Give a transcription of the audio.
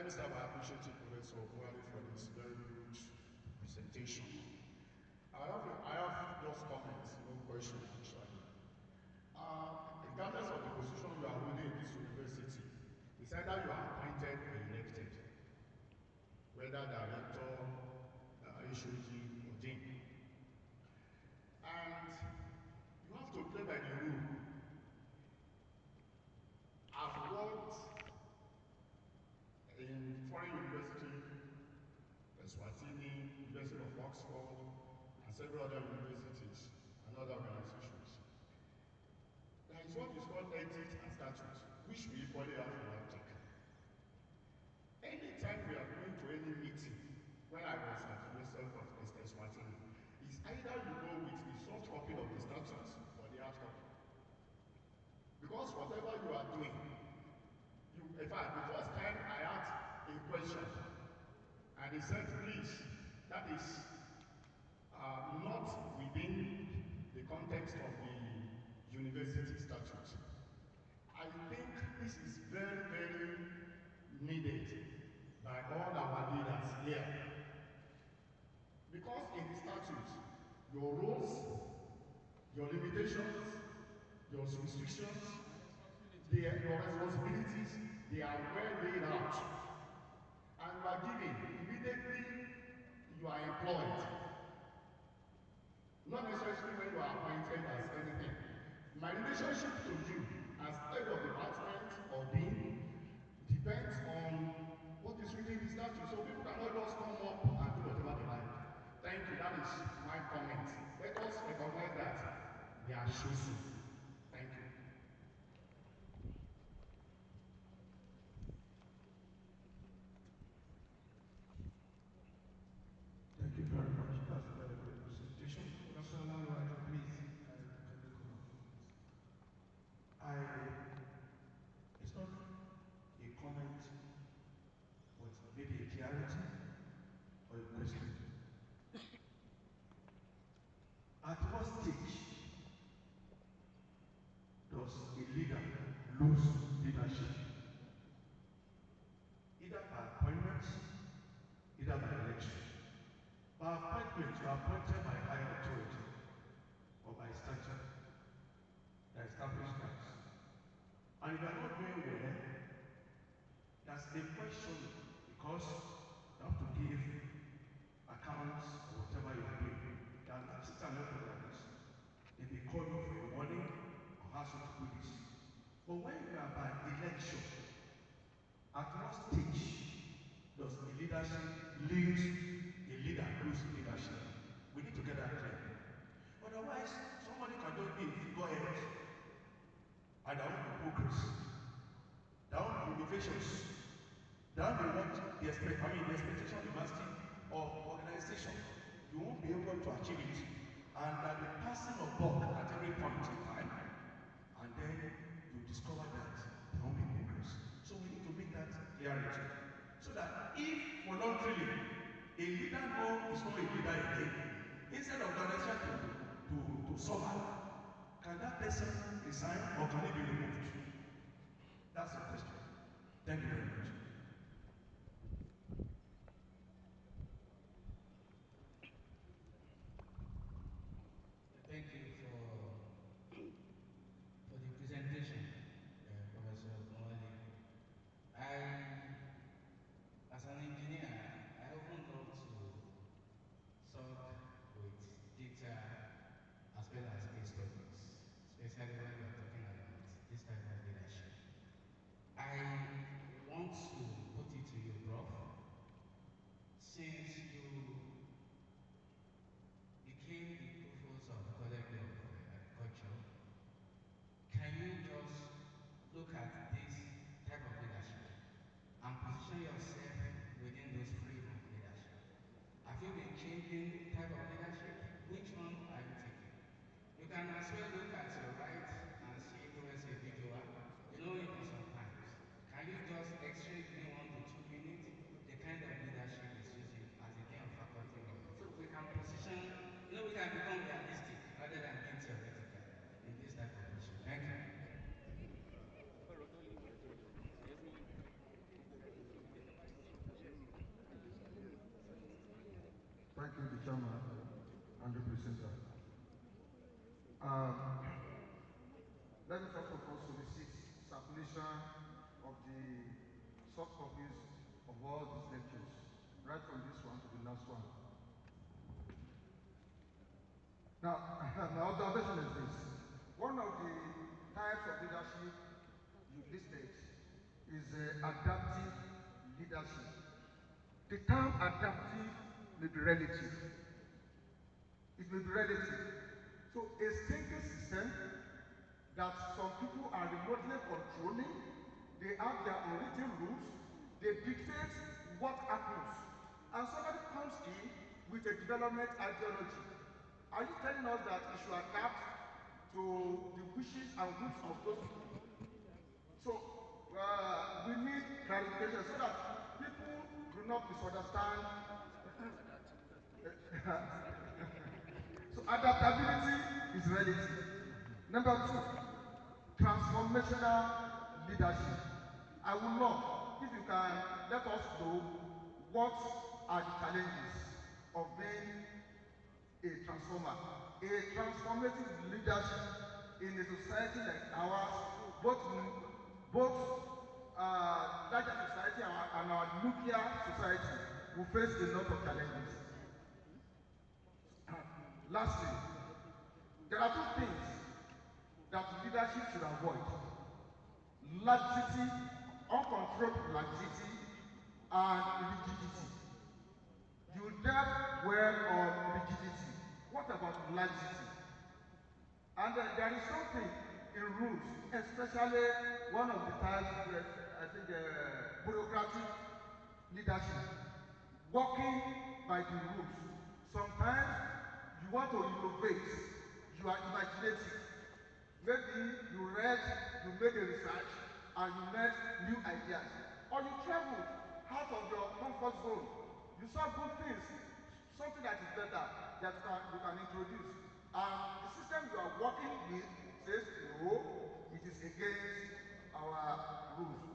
me start by appreciating Professor Obuale for this very good presentation. I have just comments, no question actually. Regardless of the position you are holding in this university, it's either you are appointed or elected, whether director, HOD, or dean. And you have to play by the rule. I've worked in foreign university, Eswatini, University of Oxford, and several other universities and other organizations. There is what is called ethics and statutes, which we equally have in LAUTECH. Anytime we are going to any meeting, when I was at the University of Eswatini, it's either you go with the soft copy of the statutes or the hard copy. Because whatever you are doing, in fact, the first time I asked a question, and he said, please, that is not within the context of the university statute. I think this is very, very needed by all our leaders here. Because in the statute, your roles, your limitations, your restrictions, your responsibilities, they are well laid out. And you are given, immediately you are employed. Not necessarily when you are appointed as anything. My relationship to you as head of department or dean depends on what is written in the statute. So people cannot just come up and do whatever they like. Thank you, that is my comment. Let us recognize that they are chosen. Thank you. Thank you very much. That's a very good presentation. Dr. Laluaja, please. It's not a comment, but maybe a clarity or a question. At what stage does a leader lose leadership? Either by appointment, either by election. By appointment, you are appointed by higher authority or by statute that established that. And if you are not doing well, that's a question because you have to give accounts or whatever you are doing. There are certain levels. They may call you for a warning or ask you to do this. But when you are by election, at what stage does a leader lose leadership? We need to get that clear. Otherwise, somebody can just be a figurehead and there won't be progress. There won't be innovations. There won't be what the expectation of the university or organization. You won't be able to achieve it. And there'll be passing of buck at every point in time. And then you discover that there won't be progress. So we need to make that clarity. So that if voluntarily a leader knows is not a leader again, instead of the organization to suffer, can that person resign or can he be removed? That's the question. Thank you very much. Thank you for the presentation, Professor Mwali. As an engineer, I often love to talk with data as well as case studies, especially when we are talking about this type of leadership. I Thank you, the chairman and the presenter. Let me first of all solicit circulation of the soft copies of all these lectures, right from this one to the last one. Now, my observation is this. One of the types of leadership you listed is adaptive leadership. The term adaptive may be relative. It may be relative. So a single system that some people are remotely controlling, they have their unwritten rules, they dictate what happens. And somebody comes in with a development ideology. Are you telling us that we should adapt to the wishes and whims of those people? So we need clarification so that people do not misunderstand. So adaptability is relative. Number two, transformational leadership. I would love if you can let us know what are the challenges of being a transformer. A transformative leadership in a society like ours, both larger society and our nuclear society will face a lot of challenges. Lastly, there are two things that leadership should avoid: laxity, uncontrolled laxity, and rigidity. You dealt well on rigidity. What about laxity? And there is something in rules, especially one of the types, I think, bureaucratic leadership, working by the rules. Sometimes you want to innovate, you are imaginative. Maybe you read, you made a research, and you met new ideas. Or you traveled out of your comfort zone. You saw good things, something that is better that you can introduce. And the system you are working with says, no, it is against our rules.